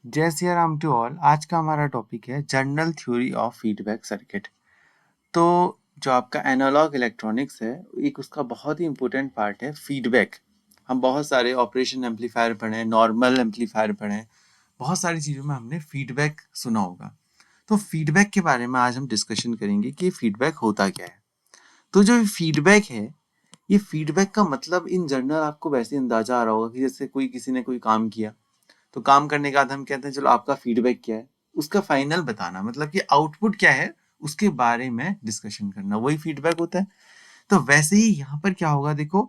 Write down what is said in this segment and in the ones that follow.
जय Siya Ram to all. आज का हमारा टॉपिक है general theory of feedback circuit. तो जो आपका एनालॉग इलेक्ट्रॉनिक्स है, एक उसका बहुत ही इंपॉर्टेंट पार्ट है फीडबैक। हम बहुत सारे ऑपरेशन एम्पलीफायर पढ़े, नॉर्मल एम्पलीफायर पढ़े, बहुत सारी चीज़ों में हमने फीडबैक सुना होगा। तो फीडबैक के बारे में आज हम डिस्कशन करेंगे कि फीडबैक होता क्या है। तो जो फीडबैक है, ये फीडबैक का मतलब इन जनरल आपको वैसे अंदाजा आ रहा होगा कि जैसे किसी ने कोई काम किया, तो काम करने के बाद हम कहते हैं चलो आपका फीडबैक क्या है, उसका फाइनल बताना, मतलब कि आउटपुट क्या है उसके बारे में डिस्कशन करना, वही फीडबैक होता है। तो वैसे ही यहाँ पर क्या होगा, देखो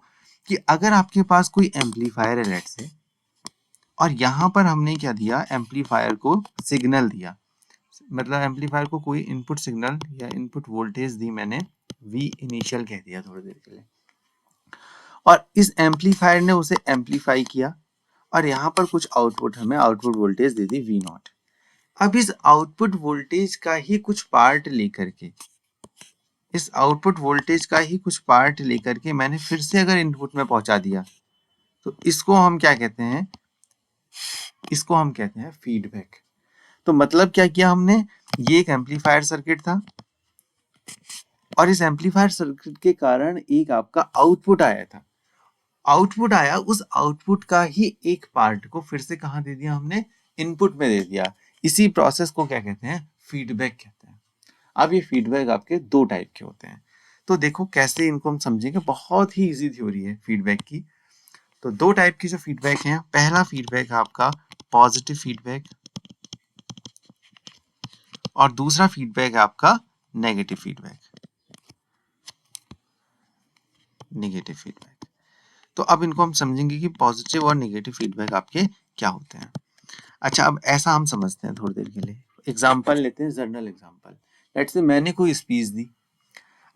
कि अगर आपके पास कोई एम्पलीफायर है लेट्स से, और यहाँ पर हमने क्या दिया, एम्पलीफायर को सिग्नल दिया, मतलब एम्पलीफायर को कोई इनपुट सिग्नल या इनपुट वोल्टेज दी मैंने, वी इनिशियल कह दिया थोड़ी देर के लिए, और इस एम्पलीफायर ने उसे एम्पलीफाई किया, और यहाँ पर कुछ आउटपुट हमें आउटपुट वोल्टेज दे दी वी नॉट। अब इस आउटपुट वोल्टेज का ही कुछ पार्ट लेकर के, इस आउटपुट वोल्टेज का ही कुछ पार्ट लेकर के मैंने फिर से अगर इनपुट में पहुंचा दिया, तो इसको हम क्या कहते हैं, इसको हम कहते हैं फीडबैक। तो मतलब क्या किया हमने, ये एक एम्पलीफायर सर्किट था, और इस एम्पलीफायर सर्किट के कारण एक आपका आउटपुट आया था, आउटपुट आया, उस आउटपुट का ही एक पार्ट को फिर से कहाँ दे दिया हमने, इनपुट में दे दिया। इसी प्रोसेस को क्या कहते हैं, फीडबैक कहते हैं। अब ये फीडबैक आपके दो टाइप के होते हैं। तो देखो कैसे इनको हम समझेंगे, बहुत ही इजी थ्योरी है फीडबैक की। तो दो टाइप की जो फीडबैक है, पहला फीडबैक है आपका पॉजिटिव फीडबैक, और दूसरा फीडबैक है आपका नेगेटिव फीडबैक, नेगेटिव फीडबैक। तो अब इनको हम समझेंगे कि पॉजिटिव और नेगेटिव फीडबैक आपके क्या होते हैं। अच्छा, अब ऐसा हम समझते हैं थोड़ी देर के लिए, एग्जाम्पल लेते हैं, जर्नल एग्जाम्पल। लेट्स से मैंने कोई स्पीच दी,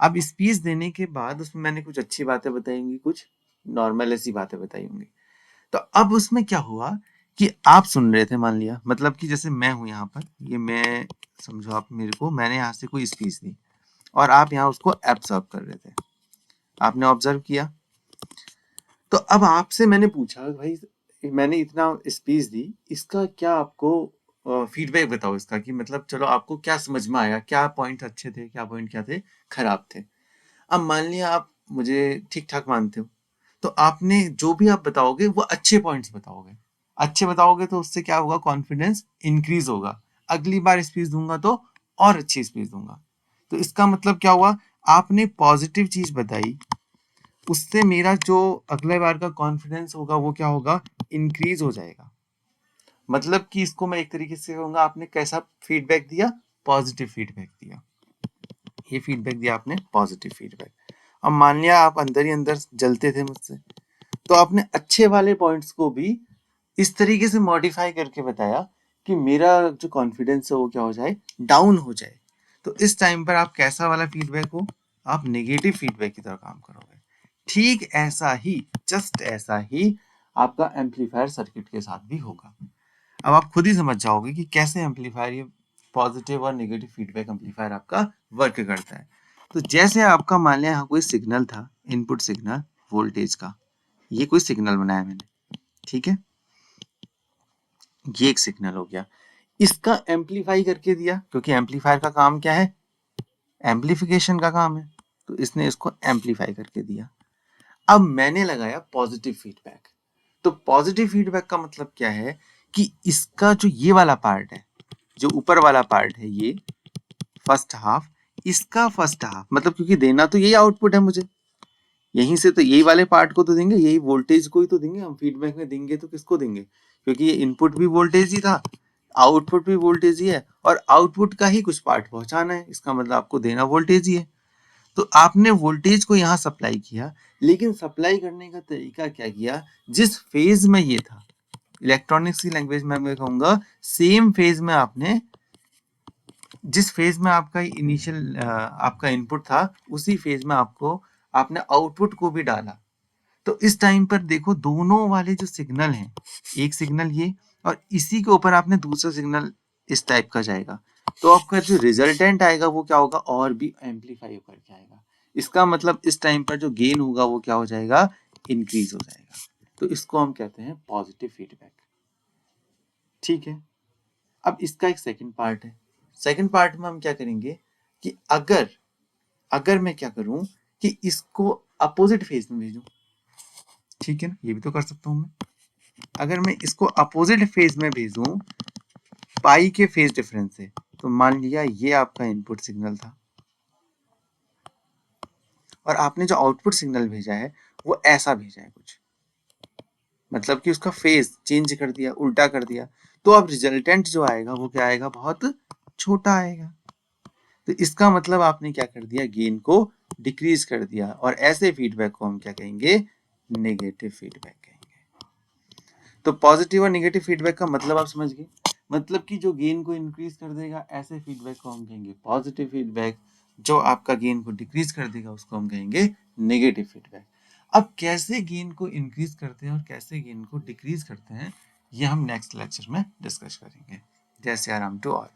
अब स्पीच देने के बाद उसमें मैंने कुछ अच्छी बातें बताई होंगी, कुछ नॉर्मल ऐसी बातें बताई होंगी। तो अब उसमें क्या हुआ कि आप सुन रहे थे, मान लिया, मतलब कि जैसे मैं हूं यहाँ पर, ये मैं, समझो आप मेरे को, मैंने यहाँ से कोई स्पीच दी और आप यहाँ उसको एब्जॉर्व कर रहे थे, आपने ऑब्जर्व किया। तो अब आपसे मैंने पूछा भाई, मैंने इतना स्पीच दी, इसका क्या आपको फीडबैक बताओ इसका, कि मतलब चलो आपको क्या समझ में आया, क्या पॉइंट अच्छे थे, क्या पॉइंट क्या थे खराब थे। अब मान लिया आप मुझे ठीक ठाक मानते हो, तो आपने जो भी आप बताओगे वो अच्छे पॉइंट्स बताओगे, अच्छे बताओगे तो उससे क्या होगा, कॉन्फिडेंस इंक्रीज होगा, अगली बार स्पीच दूंगा तो और अच्छी स्पीच दूंगा। तो इसका मतलब क्या हुआ, आपने पॉजिटिव चीज बताई, उससे मेरा जो अगले बार का कॉन्फिडेंस होगा वो क्या होगा, इंक्रीज हो जाएगा। मतलब कि इसको मैं एक तरीके से कहूंगा, आपने कैसा फीडबैक दिया, पॉजिटिव फीडबैक दिया, ये फीडबैक दिया आपने पॉजिटिव फीडबैक। अब मान लिया आप अंदर ही अंदर जलते थे मुझसे, तो आपने अच्छे वाले पॉइंट्स को भी इस तरीके से मॉडिफाई करके बताया कि मेरा जो कॉन्फिडेंस है वो क्या हो जाए, डाउन हो जाए। तो इस टाइम पर आप कैसा वाला फीडबैक हो, आप नेगेटिव फीडबैक की तरह काम करोगे। ठीक ऐसा ही, जस्ट ऐसा ही आपका एम्पलीफायर सर्किट के साथ भी होगा। अब आप खुद ही समझ जाओगे कि कैसे एम्पलीफायर, ये पॉजिटिव और नेगेटिव फीडबैक एम्पलीफायर आपका वर्क करता है। तो जैसे आपका मान लिया यहाँ कोई सिग्नल था, इनपुट सिग्नल वोल्टेज का, ये कोई सिग्नल बनाया मैंने, ठीक है, ये एक सिग्नल हो गया, इसका एम्पलीफाई करके दिया, क्योंकि एम्पलीफायर का काम क्या है, एम्पलीफिकेशन का काम है, तो इसने इसको एम्पलीफाई करके दिया। अब मैंने लगाया पॉजिटिव फीडबैक। तो पॉजिटिव फीडबैक का मतलब क्या है, कि इसका जो ये वाला पार्ट है, जो ऊपर वाला पार्ट है, ये फर्स्ट हाफ, इसका फर्स्ट हाफ, मतलब क्योंकि देना तो यही आउटपुट है मुझे, यहीं से तो यही वाले पार्ट को तो देंगे, यही वोल्टेज को ही तो देंगे हम फीडबैक में, देंगे तो किसको देंगे, क्योंकि ये इनपुट भी वोल्टेज ही था, आउटपुट भी वोल्टेज ही है, और आउटपुट का ही कुछ पार्ट पहुंचाना है, इसका मतलब आपको देना वोल्टेज ही है। तो आपने वोल्टेज को यहाँ सप्लाई किया, लेकिन सप्लाई करने का तरीका क्या किया, जिस फेज में ये था, इलेक्ट्रॉनिक्स की लैंग्वेज में मैं कहूंगा, सेम फेज में आपने, जिस फेज में आपका इनिशियल आपका इनपुट था, उसी फेज में आपको आपने आउटपुट को भी डाला। तो इस टाइम पर देखो, दोनों वाले जो सिग्नल हैं, एक सिग्नल ये, और इसी के ऊपर आपने दूसरा सिग्नल इस टाइप का जाएगा, तो आपका जो रिजल्टेंट आएगा वो क्या होगा, और भी एम्पलीफाई होकर के आएगा। इसका मतलब इस टाइम पर जो गेन होगा वो क्या हो जाएगा, इंक्रीज हो जाएगा। तो इसको हम कहते हैं पॉजिटिव फीडबैक, ठीक है। अब इसका एक सेकंड पार्ट है। सेकंड पार्ट में हम क्या करेंगे कि अगर मैं क्या करूं कि इसको अपोजिट फेज में भेजूं, ठीक है ना, ये भी तो कर सकता हूं मैं। अगर मैं इसको अपोजिट फेज में भेजूं पाई के फेज डिफरेंस से, तो मान लिया ये आपका इनपुट सिग्नल था और आपने जो आउटपुट सिग्नल भेजा है वो ऐसा भेजा है कुछ, मतलब कि उसका फेज चेंज कर दिया, उल्टा कर दिया, तो अब रिजल्टेंट जो आएगा वो क्या आएगा, बहुत छोटा आएगा। तो इसका मतलब आपने क्या कर दिया, गेन को डिक्रीज कर दिया, और ऐसे फीडबैक को हम क्या कहेंगे, नेगेटिव फीडबैक कहेंगे। तो पॉजिटिव और नेगेटिव फीडबैक का मतलब आप समझ गए, मतलब कि जो गेन को इंक्रीज कर देगा ऐसे फीडबैक को हम कहेंगे पॉजिटिव फीडबैक, जो आपका गेन को डिक्रीज कर देगा उसको हम कहेंगे नेगेटिव फीडबैक। अब कैसे गेन को इंक्रीज करते हैं और कैसे गेन को डिक्रीज करते हैं, ये हम नेक्स्ट लेक्चर में डिस्कस करेंगे। जय सिया राम टू ऑल।